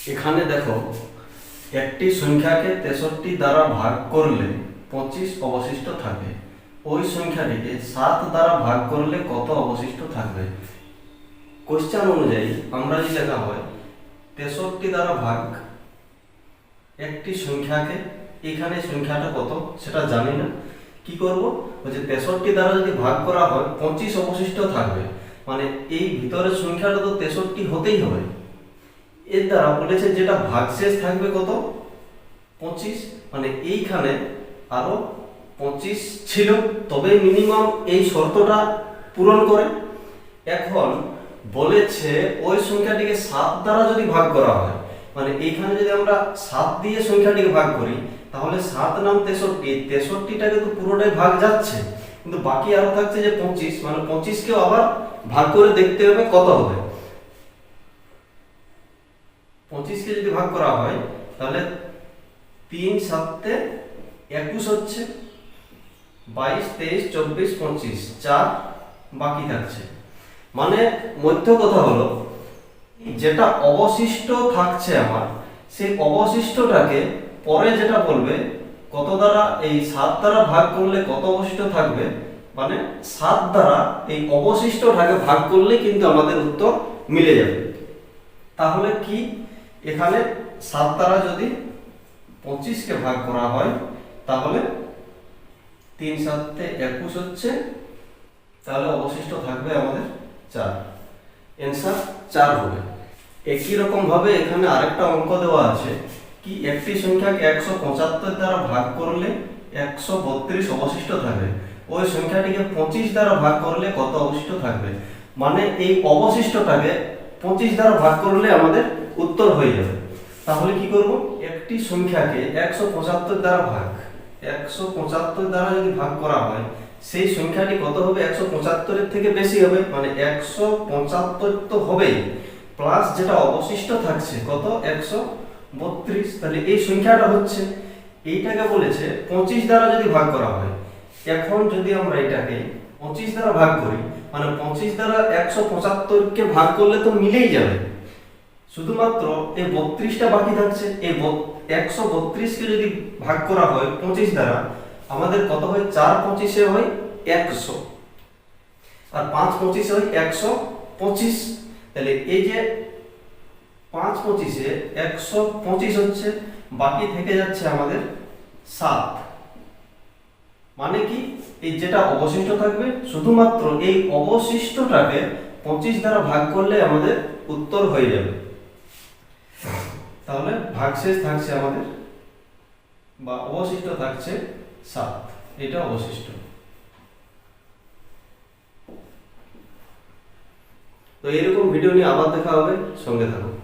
এখানে দেখো, একটি সংখ্যাকে 63 দ্বারা ভাগ করলে 25 অবশিষ্ট থাকে। ওই সংখ্যাটিকে 7 দ্বারা ভাগ করলে কত অবশিষ্ট থাকবে? কোশ্চেন অনুযায়ী আমরা যদি লেখা হয় 63 দ্বারা ভাগ একটি সংখ্যাকে, এখানে সংখ্যাটা কত সেটা জানি না, কি করব, বলছে 63 দ্বারা যদি ভাগ করা হয় 25 অবশিষ্ট থাকবে, মানে এই ভিতরের সংখ্যাটা তো 63 হতেই হবে। এর দ্বারা বলেছে যেটা ভাগশেষ থাকবে কত, 25, মানে এইখানে আরো 25 ছিল, তবে মিনিমাম এই শর্তটা পূরণ করে। এখন বলেছে ওই সংখ্যাটিকে 7 দ্বারা যদি ভাগ করা হয়, মানে এইখানে যদি আমরা 7 দিয়ে সংখ্যাটিকে ভাগ করি, তাহলে 7 নাম 63টাকে তো পুরোটাই ভাগ যাচ্ছে, কিন্তু বাকি আরো থাকছে যে 25, মানে 25কেও আবার ভাগ করে দেখতে হবে কত হবে। 25কে যদি ভাগ করা হয় তাহলে 3 7 21 হচ্ছে, 22 23 24 25, 4 বাকি থাকছে। মানে মধ্য কথা হলো যেটা অবশিষ্ট থাকছে আমার, সেই অবশিষ্টটাকে পরে যেটা বলবে কত দ্বারা, এই 7 দ্বারা ভাগ করলে কত অবশিষ্ট থাকবে, মানে 7 দ্বারা এই অবশিষ্টটাকে ভাগ করলে কিন্তু আমাদের উত্তর মিলে যাবে। তাহলে কি, এখানে 7 দ্বারা যদি 25কে ভাগ করা হয় তাহলে 3 7 21 হচ্ছে, তাহলে অবশিষ্ট থাকবে আমাদের 4, অ্যান্সার 4 হবে। একই রকম ভাবে এখানে আরেকটা অঙ্ক দেওয়া আছে কি, একটি সংখ্যাকে 175 দ্বারা ভাগ করলে 132 অবশিষ্ট থাকবে, ওই সংখ্যাটিকে 25 দ্বারা ভাগ করলে কত অবশিষ্ট থাকবে। মানে এই অবশিষ্টটাকে 25 দ্বারা ভাগ করলে আমাদের উত্তর হয়ে যাবে। তাহলে কি করব, একটি সংখ্যাকে 175 দ্বারা 175 দ্বারা যদি ভাগ করা হয়, সেই সংখ্যাটি কত হবে, 175 এর থেকে বেশি হবে, মানে 175 তো হবেই, প্লাস যেটা অবশিষ্ট থাকছে কত, 132, তাহলে এই সংখ্যাটা হচ্ছে, এইটাকে বলেছে 25 দ্বারা যদি ভাগ করা হয়। এখন যদি আমরা এটাকে 25 দ্বারা ভাগ করি, মানে 25 দ্বারা 175কে ভাগ করলে তো মিলেই যাবে, শুধুমাত্র এই 32টা বাকি থাকছে। এই 132কে যদি ভাগ করা হয় 25 দ্বারা, আমাদের কত হয়, 4 25 হয় 100, আর 5 25 হয় 125, তাহলে এই যে 5 25 125 হচ্ছে, বাকি থেকে যাচ্ছে আমাদের 7, মানে কি, এই যেটা অবশিষ্ট থাকবে শুধুমাত্র এই অবশিষ্টটাকে 25 দ্বারা ভাগ করলে আমাদের উত্তর হয়ে যাবে। তাহলে ভাগশেষ থাকছে আমাদের, বা অবশিষ্ট থাকছে 7, এটা অবশিষ্ট। তো এরকম ভিডিও নিয়ে আবার দেখা হবে, সঙ্গে থাকুন।